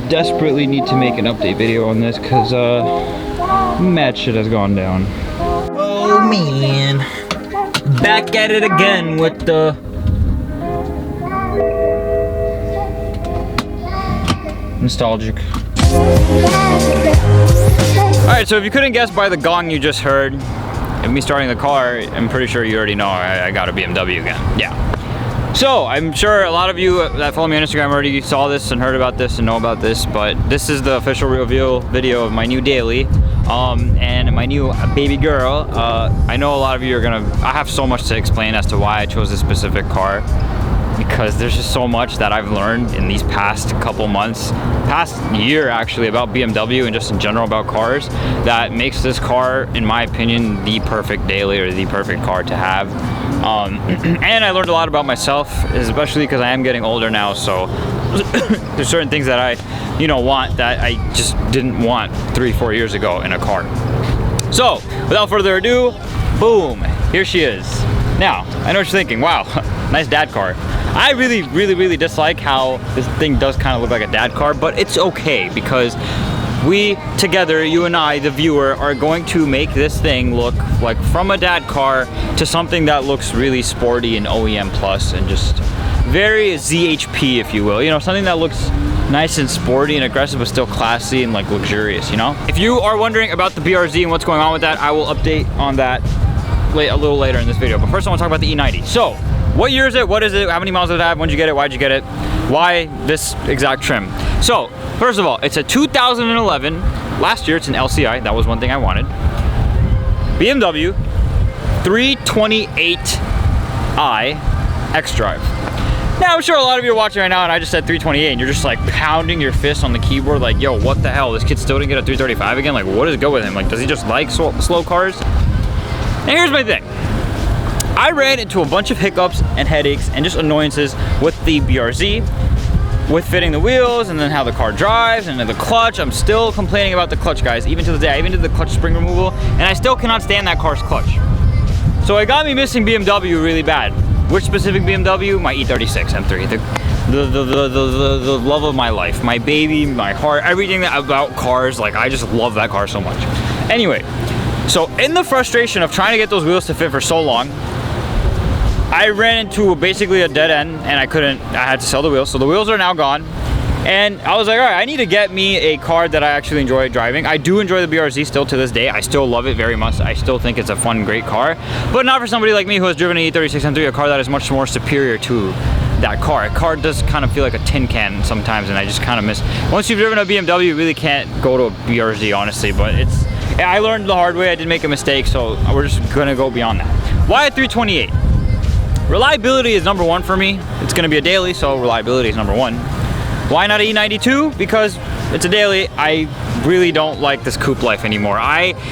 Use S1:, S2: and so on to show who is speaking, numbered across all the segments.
S1: desperately need to make an update video on this because mad shit has gone down. Oh man, back at it again with the nostalgic. Alright, so if you couldn't guess by the gong you just heard of me starting the car, I'm pretty sure you already know I got a BMW again. Yeah. So, I'm sure a lot of you that follow me on Instagram already saw this and heard about this and know about this, but this is the official reveal video of my new daily and my new baby girl. I know a lot of you are gonna, I have so much to explain as to why I chose this specific car, because there's just so much that I've learned in these past couple months, past year actually, about BMW and just in general about cars, that makes this car, in my opinion, the perfect daily or the perfect car to have. And I learned a lot about myself, especially because I am getting older now, so there's certain things that I, you know, want that I just didn't want 3-4 years ago in a car. So, without further ado, boom, here she is. Now, I know what you're thinking, wow, nice dad car. I really dislike how this thing does kind of look like a dad car, but it's okay because we together, you and I, the viewer, are going to make this thing look like from a dad car to something that looks really sporty and OEM plus and just very ZHP, if you will. You know, something that looks nice and sporty and aggressive, but still classy and like luxurious, you know? If you are wondering about the BRZ and what's going on with that, I will update on that a little later in this video. But first I want to talk about the E90. So, what year is it? What is it? How many miles does it have? When did you get it? Why'd you get it? Why this exact trim? So, first of all, it's a 2011. Last year, it's an LCI. That was one thing I wanted. BMW 328i xDrive. Now, I'm sure a lot of you are watching right now, and I just said 328, and you're just like pounding your fist on the keyboard like, yo, what the hell? This kid still didn't get a 335 again? Like, what does it go with him? Like, does he just like slow cars? And here's my thing. I ran into a bunch of hiccups and headaches and just annoyances with the BRZ, with fitting the wheels and then how the car drives and then the clutch. I'm still complaining about the clutch, guys. Even to this day, I even did the clutch spring removal and I still cannot stand that car's clutch. So it got me missing BMW really bad. Which specific BMW? My E36 M3. The love of my life. My baby, my heart, everything about cars. Like, I just love that car so much. Anyway, so in the frustration of trying to get those wheels to fit for so long, I ran into basically a dead end and I had to sell the wheels. So the wheels are now gone. And I was like, all right, I need to get me a car that I actually enjoy driving. I do enjoy the BRZ still to this day. I still love it very much. I still think it's a fun, great car. But not for somebody like me who has driven an E36 M3, a car that is much more superior to that car. A car does kind of feel like a tin can sometimes, and I just kind of miss. Once you've driven a BMW, you really can't go to a BRZ, honestly. But I learned the hard way. I did make a mistake, so we're just gonna go beyond that. Why a 328? Reliability is number one for me. It's gonna be a daily, so reliability is number one. Why not an E92? Because it's a daily. I really don't like this coupe life anymore.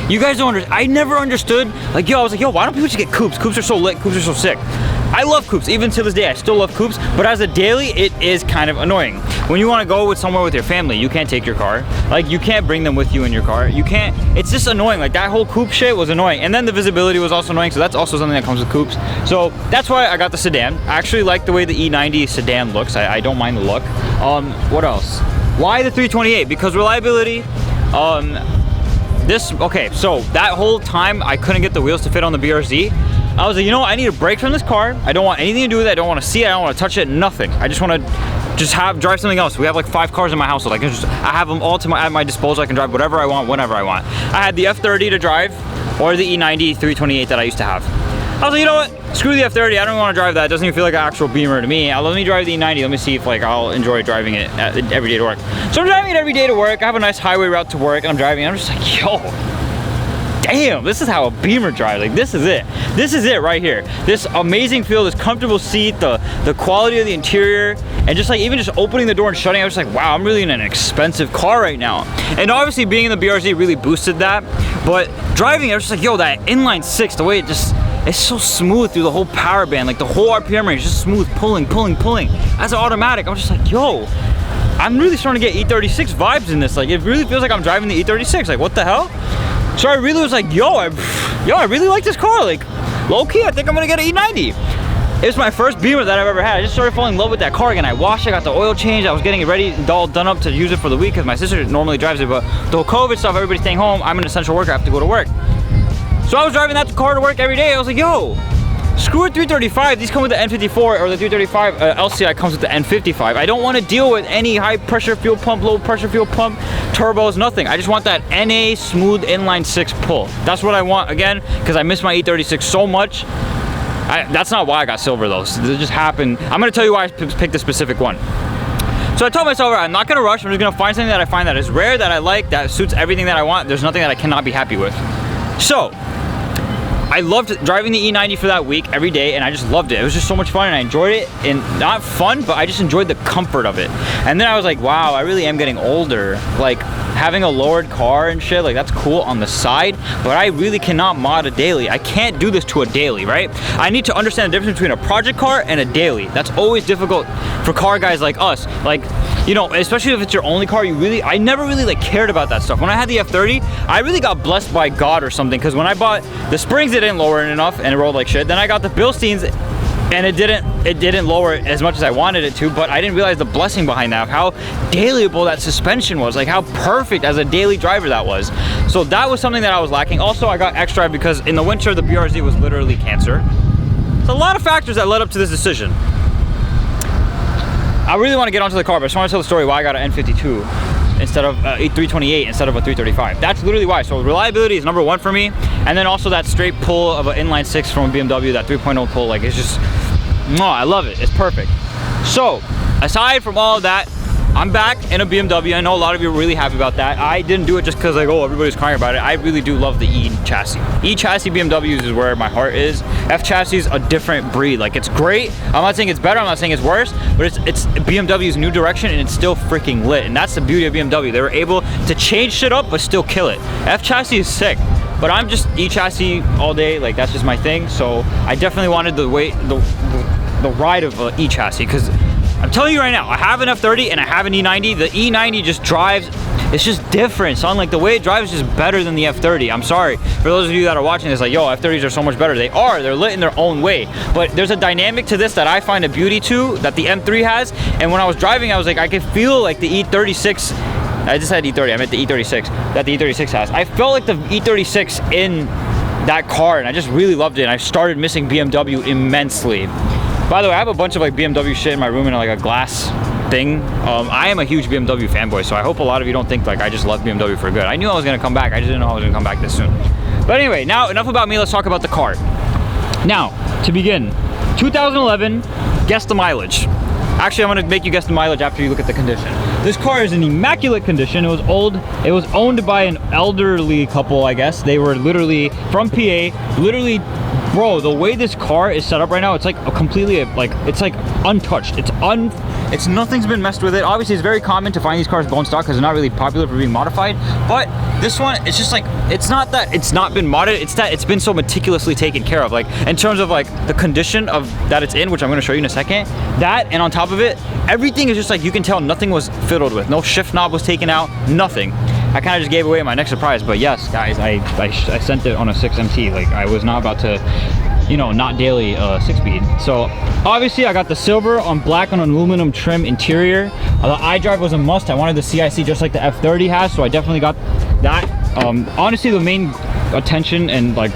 S1: You guys don't understand. I never understood, like, I was like, why don't people just get coupes? Coupes are so lit, coupes are so sick. I love coupes, even to this day, I still love coupes, but as a daily, it is kind of annoying. When you want to go somewhere with your family, you can't take your car. Like, you can't bring them with you in your car. You can't, it's just annoying. Like, that whole coupe shit was annoying. And then the visibility was also annoying, so that's also something that comes with coupes. So that's why I got the sedan. I actually like the way the E90 sedan looks. I don't mind the look. What else? Why the 328? Because reliability. Okay, so that whole time I couldn't get the wheels to fit on the BRZ. I was like, you know what, I need a break from this car. I don't want anything to do with it. I don't want to see it. I don't want to touch it. Nothing. I just want to drive something else. We have like 5 cars in my household. I have them all at my disposal. I can drive whatever I want, whenever I want. I had the F30 to drive, or the E90 328 that I used to have. I was like, you know what? Screw the F30. I don't want to drive that. It doesn't even feel like an actual Beamer to me. Let me drive the E90. Let me see if like I'll enjoy driving it every day to work. So I'm driving it every day to work. I have a nice highway route to work, and I'm driving. I'm just like, yo, damn, this is how a Beamer drives. Like, this is it. This is it right here. This amazing feel, this comfortable seat, the quality of the interior, and just like even just opening the door and shutting, I was just like, wow, I'm really in an expensive car right now. And obviously being in the BRZ really boosted that. But driving, I was just like, yo, that inline 6, the way it's so smooth through the whole power band. Like, the whole RPM range is just smooth, pulling. As an automatic, I'm just like, yo, I'm really starting to get E36 vibes in this. Like, it really feels like I'm driving the E36. Like, what the hell? So I really was like, yo, I really like this car. Like, low key, I think I'm gonna get an E90. It was my first Beamer that I've ever had. I just started falling in love with that car again. I washed it, got the oil change. I was getting it ready, all done up to use it for the week because my sister normally drives it. But the whole COVID stuff, everybody's staying home. I'm an essential worker. I have to go to work. So I was driving that car to work every day. I was like, yo, screw a 335. These come with the N54, or the 335 LCI comes with the N55. I don't want to deal with any high pressure fuel pump, low pressure fuel pump, turbos, nothing. I just want that NA smooth inline 6 pull. That's what I want, again, because I miss my E36 so much. That's not why I got silver though. So it just happened. I'm gonna tell you why I picked a specific one. So I told myself, I'm not gonna rush. I'm just gonna find something that I find that is rare, that I like, that suits everything that I want. There's nothing that I cannot be happy with. So I loved driving the E90 for that week every day, and I just loved it. It was just so much fun, and I enjoyed it. And not fun, but I just enjoyed the comfort of it. And then I was like, wow, I really am getting older. Like, having a lowered car and shit, like, that's cool on the side, but I really cannot mod a daily. I can't do this to a daily, right? I need to understand the difference between a project car and a daily. That's always difficult for car guys like us. Like, you know, especially if it's your only car, I never really like cared about that stuff. When I had the F30, I really got blessed by God or something, because when I bought the springs, it didn't lower it enough and it rolled like shit. Then I got the Bilsteins, and it didn't lower it as much as I wanted it to, but I didn't realize the blessing behind that, how dailyable that suspension was, like how perfect as a daily driver that was. So that was something that I was lacking. Also, I got X-Drive because in the winter, the BRZ was literally cancer. There's a lot of factors that led up to this decision. I really want to get onto the car, but I just want to tell the story why I got an N52 instead of a 328 instead of a 335. That's literally why. So reliability is number one for me, and then also that straight pull of an inline 6 from a BMW, that 3.0 pull, like, it's just, I love it. It's perfect. So aside from all of that, I'm back in a BMW. I know a lot of you are really happy about that. I didn't do it just because, like, oh, everybody's crying about it. I really do love the E chassis. E chassis BMWs is where my heart is. F chassis is a different breed. Like, it's great. I'm not saying it's better. I'm not saying it's worse, but it's BMW's new direction, and it's still freaking lit. And that's the beauty of BMW. They were able to change shit up, but still kill it. F chassis is sick. But I'm just E chassis all day. Like, that's just my thing. So I definitely wanted the ride of E chassis, because I'm telling you right now, I have an F30 and I have an E90. The E90 just drives, it's just different, son. Like, the way it drives is just better than the F30. I'm sorry. For those of you that are watching this, like, yo, F30s are so much better. They are. They're lit in their own way. But there's a dynamic to this that I find a beauty to, that the M3 has. And when I was driving, I was like, I could feel like the E36, I just said E30, I meant the E36, that the E36 has. I felt like the E36 in that car, and I just really loved it. And I started missing BMW immensely. By the way, I have a bunch of like BMW shit in my room in like a glass thing. I am a huge BMW fanboy, so I hope a lot of you don't think like I just love BMW for good. I knew I was gonna come back, I just didn't know I was gonna come back this soon. But anyway, now enough about me, let's talk about the car. Now, to begin, 2011, guess the mileage. Actually, I'm gonna make you guess the mileage after you look at the condition. This car is in immaculate condition. It was old. It was owned by an elderly couple, I guess. They were literally from PA, literally. Bro, the way this car is set up right now, it's like a completely, like, it's like untouched. It's nothing's been messed with it. Obviously, it's very common to find these cars bone stock because they're not really popular for being modified. But this one, it's just like, it's not that it's not been modded, it's that it's been so meticulously taken care of. Like, in terms of like the condition of that it's in, which I'm gonna show you in a second. That, and on top of it, everything is just like, you can tell nothing was fiddled with. No shift knob was taken out, nothing. I kind of just gave away my next surprise, but yes, guys, I sent it on a 6MT. Like, I was not about to, you know, not daily 6-speed. So obviously I got the silver on black on an aluminum trim interior. The iDrive was a must. I wanted the CIC just like the F30 has, so I definitely got that. Honestly, the main attention and like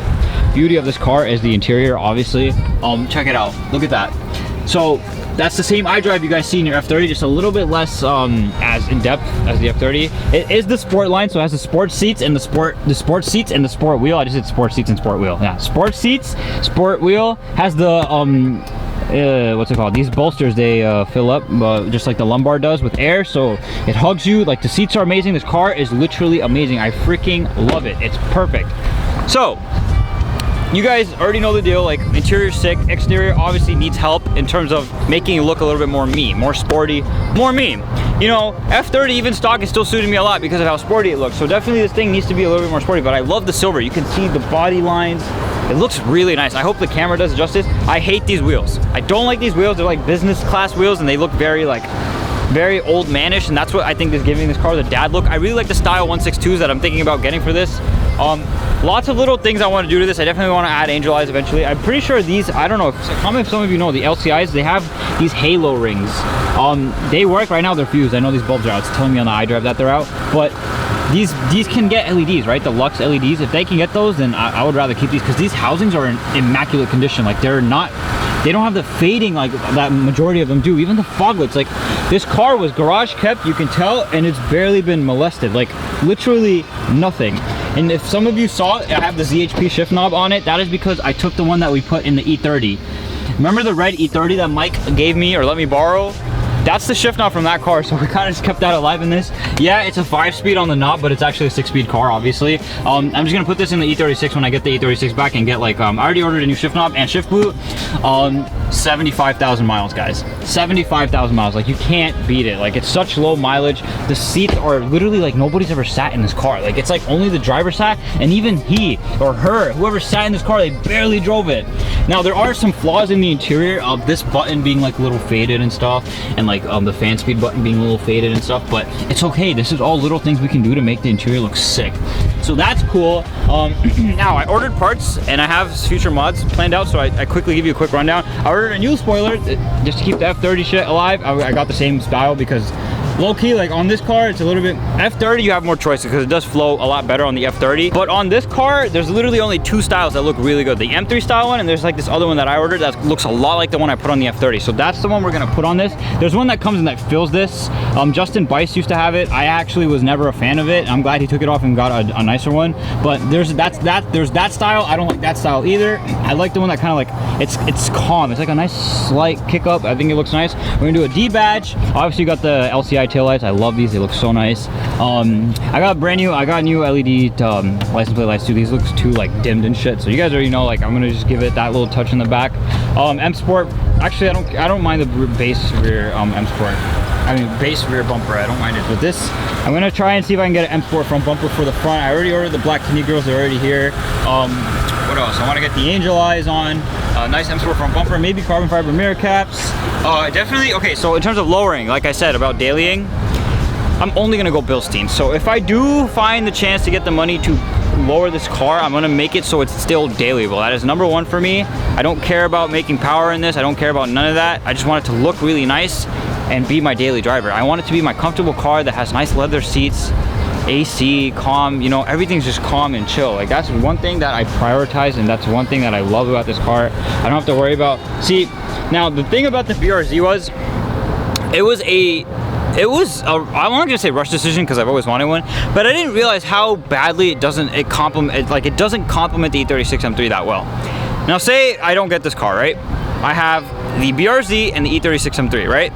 S1: beauty of this car is the interior, obviously. Check it out, look at that. So that's the same iDrive you guys see in your F30, just a little bit less as in-depth as the F30. It is the sport line, so it has the sport seats and the sport seats and the sport wheel. I just said sport seats and sport wheel. Yeah, sport seats, sport wheel. Has the what's it called? These bolsters, they fill up just like the lumbar does with air, so it hugs you. Like, the seats are amazing. This car is literally amazing. I freaking love it. It's perfect. So you guys already know the deal. Like, interior sick, exterior obviously needs help in terms of making it look a little bit more me, more sporty, more me. You know, F30 even stock is still suiting me a lot because of how sporty it looks. So definitely this thing needs to be a little bit more sporty, but I love the silver. You can see the body lines. It looks really nice. I hope the camera does justice. I hate these wheels. I don't like these wheels. They're like business class wheels, and they look very like, very old manish, and that's what I think is giving this car the dad look. I really like the style 162s that I'm thinking about getting for this. Lots of little things I want to do to this. I definitely want to add angel eyes eventually. I'm pretty sure these, I don't know, comment if some of you know, the LCIs, they have these halo rings. They work. Right now they're fused. I know these bulbs are out. It's telling me on the iDrive that they're out, but these can get LEDs, right? The Lux LEDs. If they can get those, then I would rather keep these, because these housings are in immaculate condition. Like, they're not, they don't have the fading like that majority of them do. Even the foglets, like, this car was garage kept, you can tell, and it's barely been molested, like literally nothing. And if some of you saw it, I have the ZHP shift knob on it. That is because I took the one that we put in the E30. Remember the red E30 that Mike gave me or let me borrow? That's the shift knob from that car, so we kind of just kept that alive in this. Yeah, it's a 5-speed on the knob, but it's actually a 6-speed car, obviously. I'm just gonna put this in the E36 when I get the E36 back and get like, I already ordered a new shift knob and shift boot. 75,000 miles, guys. 75,000 miles. Like, you can't beat it. Like, it's such low mileage. The seats are literally like nobody's ever sat in this car. Like, it's like only the driver sat, and even he or her, whoever sat in this car, they barely drove it. Now, there are some flaws in the interior of this button being like a little faded and stuff, and like the fan speed button being a little faded and stuff, but it's okay. This is all little things we can do to make the interior look sick. So that's cool. Now, I ordered parts and I have future mods planned out, so I quickly give you a quick rundown. I ordered a new spoiler just to keep the F30 shit alive. I got the same style because low-key, like on this car, it's a little bit, F30 you have more choices because it does flow a lot better on the F30, but on this car there's literally only two styles that look really good. The M3 style one, and there's like this other one that I ordered that looks a lot like the one I put on the F30, so that's the one we're gonna put on this. There's one that comes in that fills this. Justin Bice used to have it. I actually was never a fan of it. I'm glad he took it off and got a nicer one, but there's that style. I don't like that style either. I like the one that kind of like, it's calm. It's like a nice slight kick up. I think it looks nice. We're gonna do a D badge. Obviously you got the LCI taillights. I love these. They look so nice. I got new LED license plate lights too. These looks too like dimmed and shit. So you guys already know, like, I'm gonna just give it that little touch in the back. M Sport. Actually, I don't mind the base rear M Sport. I mean, base rear bumper. I don't mind it. But this, I'm gonna try and see if I can get an M Sport front bumper for the front. I already ordered the black Kidney Girls. They're already here. What else? I want to get the angel eyes on. Nice M Sport front bumper. Maybe carbon fiber mirror caps. Definitely. Okay, so in terms of lowering, like I said about dailying, I'm only gonna go Bilstein. So if I do find the chance to get the money to lower this car, I'm gonna make it so it's still dailyable. That is number one for me. I don't care about making power in this. I don't care about none of that. I just want it to look really nice and be my daily driver. I want it to be my comfortable car that has nice leather seats, AC, calm, you know, everything's just calm and chill. Like, that's one thing that I prioritize, and that's one thing that I love about this car. I don't have to worry about, see, now the thing about the BRZ was, I'm not gonna say rush decision because I've always wanted one, but I didn't realize how badly it doesn't complement the E36 M3 that well. Now, say I don't get this car, right? I have the BRZ and the E36 M3, right?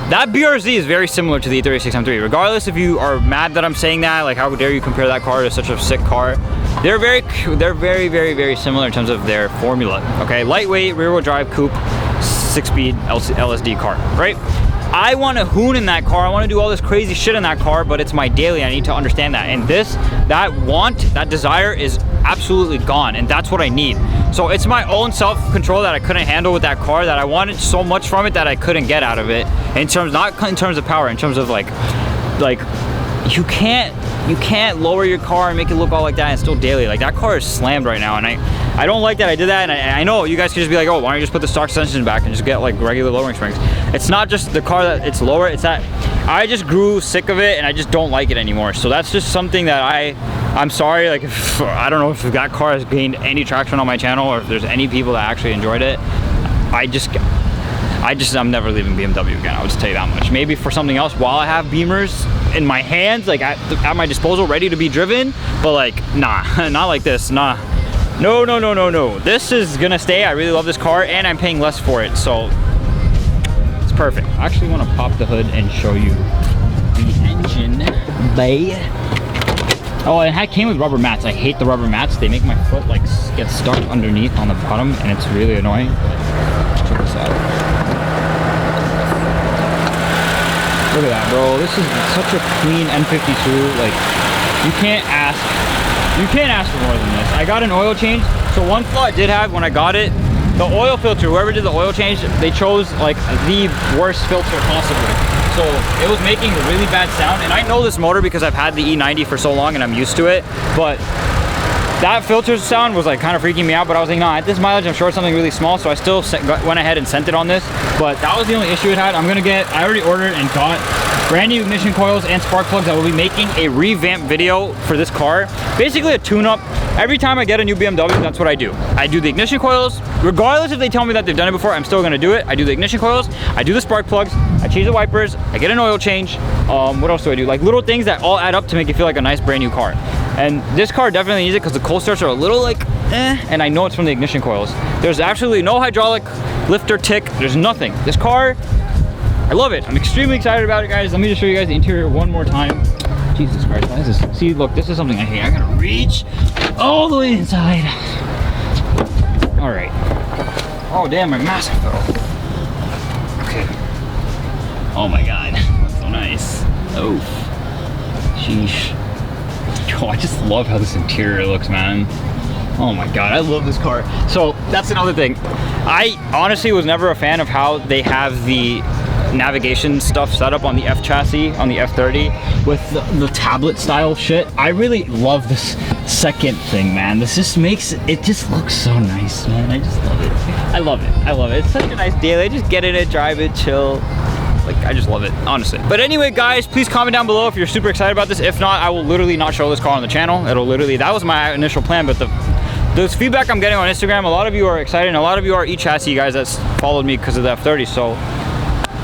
S1: That BRZ is very similar to the E36 M3. Regardless if you are mad that I'm saying that, like, how dare you compare that car to such a sick car? They're very similar in terms of their formula. Okay, lightweight, rear-wheel drive coupe, 6-speed LSD car, right? I want to hoon in that car. I want to do all this crazy shit in that car, but it's my daily. I need to understand that. And that desire is absolutely gone, and that's what I need. So it's my own self-control that I couldn't handle with that car, that I wanted so much from it that I couldn't get out of it. Not in terms of power, in terms of like you can't lower your car and make it look all like that and still daily. Like, that car is slammed right now, and I don't like that I did that. And I know you guys could just be like, oh, why don't you just put the stock suspension back and just get like regular lowering springs? It's not just the car that it's lower, it's that I just grew sick of it and I just don't like it anymore. So that's just something that I'm sorry, like, I don't know if that car has gained any traction on my channel or if there's any people that actually enjoyed it. I'm never leaving BMW again. I'll just tell you that much. Maybe for something else while I have Beamers in my hands, like at my disposal, ready to be driven, but like, nah, not like this, nah. No. This is gonna stay. I really love this car and I'm paying less for it, so it's perfect. I actually wanna pop the hood and show you the engine bay. Oh, and it came with rubber mats. I hate the rubber mats. They make my foot like get stuck underneath on the bottom and it's really annoying. Check this out. Look at that, bro. This is such a clean N52. Like, you can't ask for more than this. I got an oil change. So one flaw I did have when I got it, the oil filter, whoever did the oil change, they chose like the worst filter possible. So it was making a really bad sound. And I know this motor because I've had the E90 for so long and I'm used to it. But that filter sound was like kind of freaking me out. But I was like, nah, at this mileage, I'm sure it's something really small. So I still went ahead and sent it on this. But that was the only issue it had. I already ordered and got brand new ignition coils and spark plugs. I will be making a revamp video for this car. Basically a tune-up. Every time I get a new BMW, that's what I do. I do the ignition coils. Regardless if they tell me that they've done it before, I'm still gonna do it. I do the ignition coils, I do the spark plugs, I change the wipers, I get an oil change. What else do I do? Like little things that all add up to make it feel like a nice brand new car. And this car definitely needs it because the cold starts are a little like, and I know it's from the ignition coils. There's absolutely no hydraulic lift or tick. There's nothing. This car, I love it. I'm extremely excited about it, guys. Let me just show you guys the interior one more time. Jesus Christ, why is this? See, look, this is something I hate. I gotta reach all the way inside. All right. Oh, damn, my mask fell. Okay. Oh my God, that's so nice. Oh, sheesh. Yo, I just love how this interior looks, man. Oh my God, I love this car. So that's another thing. I honestly was never a fan of how they have the navigation stuff set up on the F chassis, on the F30 with the tablet style shit. I really love this second thing, man. This just makes it just looks so nice, man. I just love it. I love it. I love it. It's such a nice daily. Just get in it, drive it, chill. Like, I just love it, honestly. But anyway, guys, please comment down below if you're super excited about this. If not, I will literally not show this car on the channel. It'll literally, that was my initial plan, but those feedback I'm getting on Instagram, a lot of you are excited, and a lot of you are e-chassis guys that's followed me because of the F30, so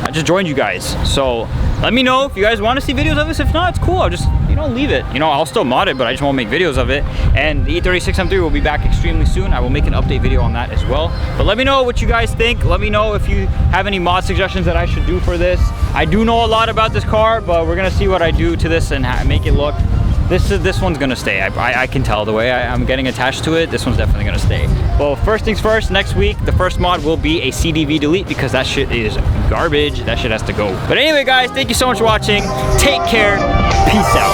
S1: I just joined you guys. So let me know if you guys want to see videos of this. If not, it's cool. I'll just, you know, leave it. You know, I'll still mod it, but I just won't make videos of it. And the E36 M3 will be back extremely soon. I will make an update video on that as well. But let me know what you guys think. Let me know if you have any mod suggestions that I should do for this. I do know a lot about this car, but we're gonna see what I do to this and make it look. This one's gonna stay. I can tell the way I'm getting attached to it. This one's definitely gonna stay. Well, first things first, next week, the first mod will be a CDV delete because that shit is garbage. That shit has to go. But anyway, guys, thank you so much for watching. Take care. Peace out.